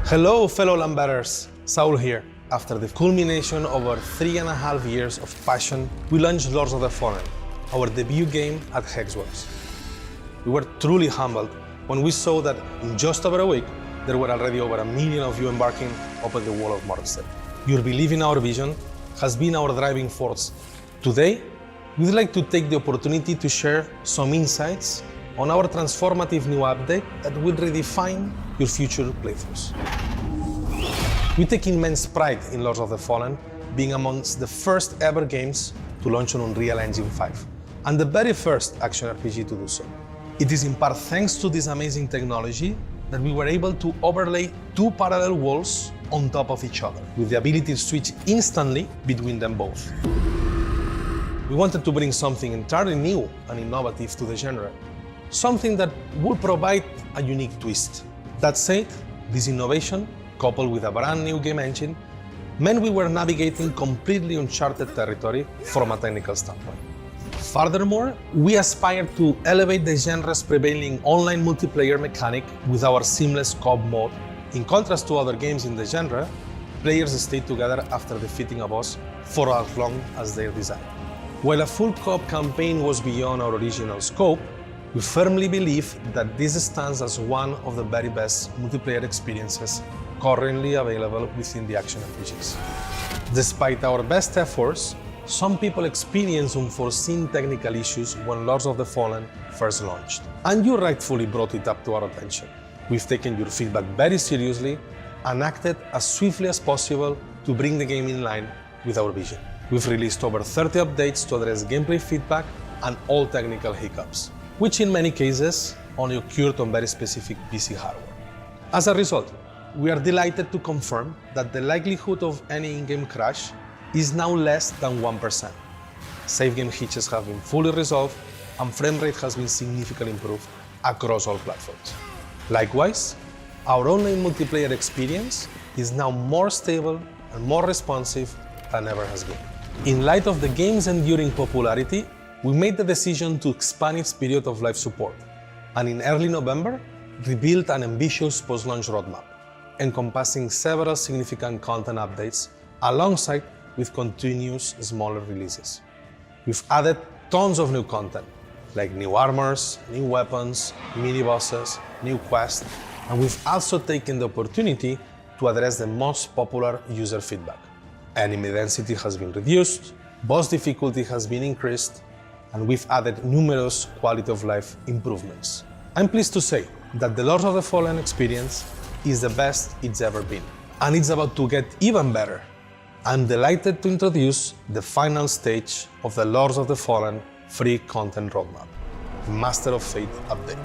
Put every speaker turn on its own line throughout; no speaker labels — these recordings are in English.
Hello, fellow Lambetters. Saul here. After the culmination of our 3.5 years of passion, we launched Lords of the Fallen, our debut game at Hexworks. We were truly humbled when we saw that in just over a week, there were already over 1 million of you embarking upon the wall of Morkstead. Your belief in our vision has been our driving force. Today, we'd like to take the opportunity to share some insights on our transformative new update that will redefine your future playthroughs. We take immense pride in Lords of the Fallen being amongst the first ever games to launch on Unreal Engine 5, and the very first action RPG to do so. It is in part thanks to this amazing technology that we were able to overlay 2 parallel walls on top of each other, with the ability to switch instantly between them both. We wanted to bring something entirely new and innovative to the genre, something that would provide a unique twist. That said, this innovation, coupled with a brand new game engine, meant we were navigating completely uncharted territory from a technical standpoint. Furthermore, we aspired to elevate the genre's prevailing online multiplayer mechanic with our seamless co-op mode. In contrast to other games in the genre, players stayed together after defeating a boss for as long as they desired. While a full co-op campaign was beyond our original scope, we firmly believe that this stands as one of the very best multiplayer experiences currently available within the action RPGs. Despite our best efforts, some people experienced unforeseen technical issues when Lords of the Fallen first launched, and you rightfully brought it up to our attention. We've taken your feedback very seriously and acted as swiftly as possible to bring the game in line with our vision. We've released over 30 updates to address gameplay feedback and all technical hiccups, which in many cases only occurred on very specific PC hardware. As a result, we are delighted to confirm that the likelihood of any in-game crash is now less than 1%. Save game hitches have been fully resolved and frame rate has been significantly improved across all platforms. Likewise, our online multiplayer experience is now more stable and more responsive than ever has been. In light of the game's enduring popularity, we made the decision to expand its period of live support, and in early November, revealed an ambitious post-launch roadmap, encompassing several significant content updates alongside with continuous smaller releases. We've added tons of new content, like new armors, new weapons, mini-bosses, new quests, and we've also taken the opportunity to address the most popular user feedback. Enemy density has been reduced, boss difficulty has been increased, and we've added numerous quality of life improvements. I'm pleased to say that the Lords of the Fallen experience is the best it's ever been, and it's about to get even better. I'm delighted to introduce the final stage of the Lords of the Fallen free content roadmap, Master of Fate update.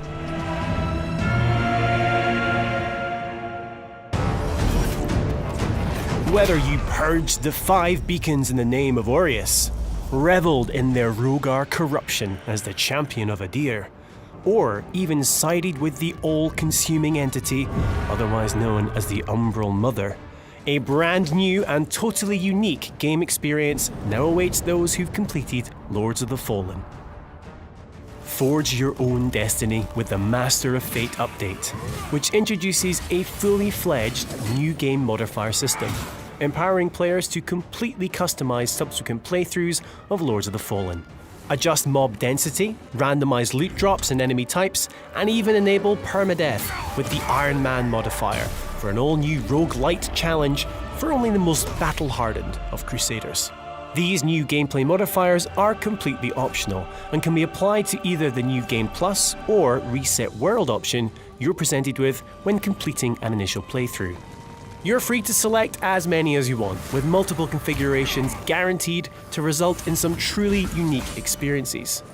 Whether you purged the 5 beacons in the name of Aureus, reveled in their Rogar corruption as the champion of Adir, or even sided with the all-consuming entity, otherwise known as the Umbral Mother, a brand new and totally unique game experience now awaits those who've completed Lords of the Fallen. Forge your own destiny with the Master of Fate update, which introduces a fully fledged new game modifier system, empowering players to completely customize subsequent playthroughs of Lords of the Fallen. Adjust mob density, randomize loot drops and enemy types, and even enable permadeath with the Iron Man modifier for an all-new roguelite challenge for only the most battle-hardened of Crusaders. These new gameplay modifiers are completely optional and can be applied to either the New Game Plus or Reset World option you're presented with when completing an initial playthrough. You're free to select as many as you want, with multiple configurations guaranteed to result in some truly unique experiences.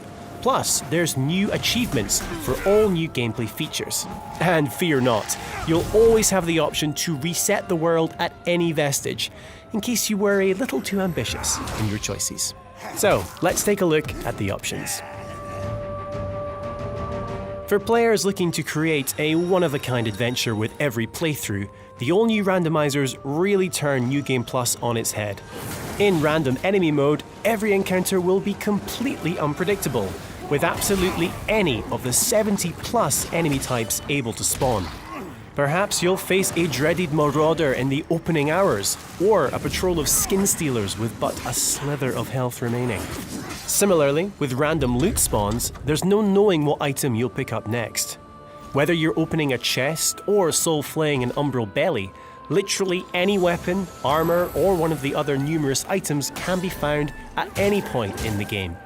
Plus, there's new achievements for all new gameplay features. And fear not, you'll always have the option to reset the world at any vestige, in case you were a little too ambitious in your choices. So, let's take a look at the options. For players looking to create a one-of-a-kind adventure with every playthrough, the all-new randomizers really turn New Game Plus on its head. In random enemy mode, every encounter will be completely unpredictable, with absolutely any of the 70+ enemy types able to spawn. Perhaps you'll face a dreaded marauder in the opening hours, or a patrol of skin stealers with but a slither of health remaining. Similarly, with random loot spawns, there's no knowing what item you'll pick up next. Whether you're opening a chest or soul-flaying an umbral belly, literally any weapon, armor, or one of the other numerous items can be found at any point in the game.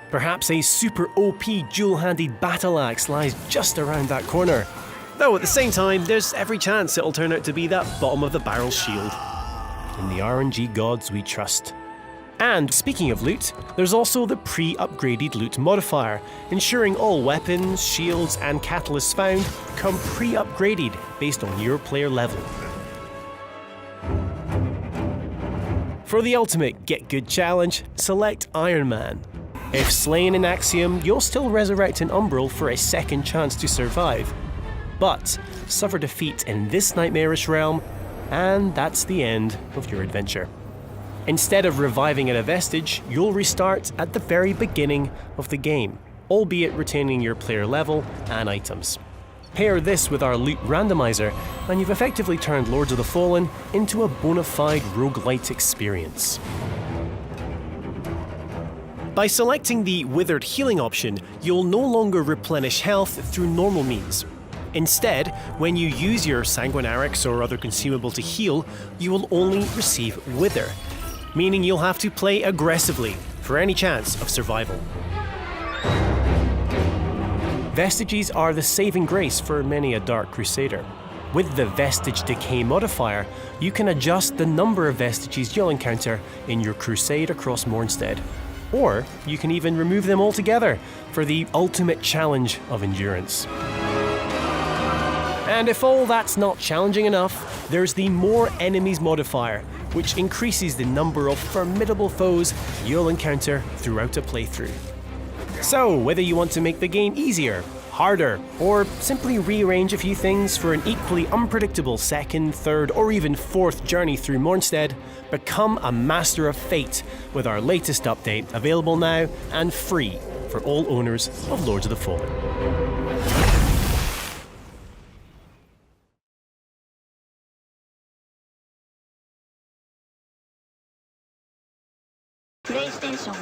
Perhaps a super OP dual-handed battle axe lies just around that corner. Though at the same time, there's every chance it'll turn out to be that bottom-of-the-barrel shield. In the RNG gods we trust. And speaking of loot, there's also the pre-upgraded loot modifier, ensuring all weapons, shields, and catalysts found come pre-upgraded based on your player level. For the ultimate Get Good challenge, select Iron Man. If slaying an Axiom, you'll still resurrect an Umbral for a second chance to survive. But suffer defeat in this nightmarish realm, and that's the end of your adventure. Instead of reviving at a vestige, you'll restart at the very beginning of the game, albeit retaining your player level and items. Pair this with our loot randomizer, and you've effectively turned Lords of the Fallen into a bona fide roguelite experience. By selecting the Withered Healing option, you'll no longer replenish health through normal means. Instead, when you use your Sanguinarix or other consumable to heal, you will only receive Wither, meaning you'll have to play aggressively for any chance of survival. Vestiges are the saving grace for many a Dark Crusader. With the Vestige Decay modifier, you can adjust the number of vestiges you'll encounter in your crusade across Mornstead. Or you can even remove them altogether for the ultimate challenge of endurance. And if all that's not challenging enough, there's the More Enemies modifier, which increases the number of formidable foes you'll encounter throughout a playthrough. So, whether you want to make the game easier, harder, or simply rearrange a few things for an equally unpredictable second, third, or even fourth journey through Mornstead, become a master of fate with our latest update, available now and free for all owners of Lords of the Fallen.
PlayStation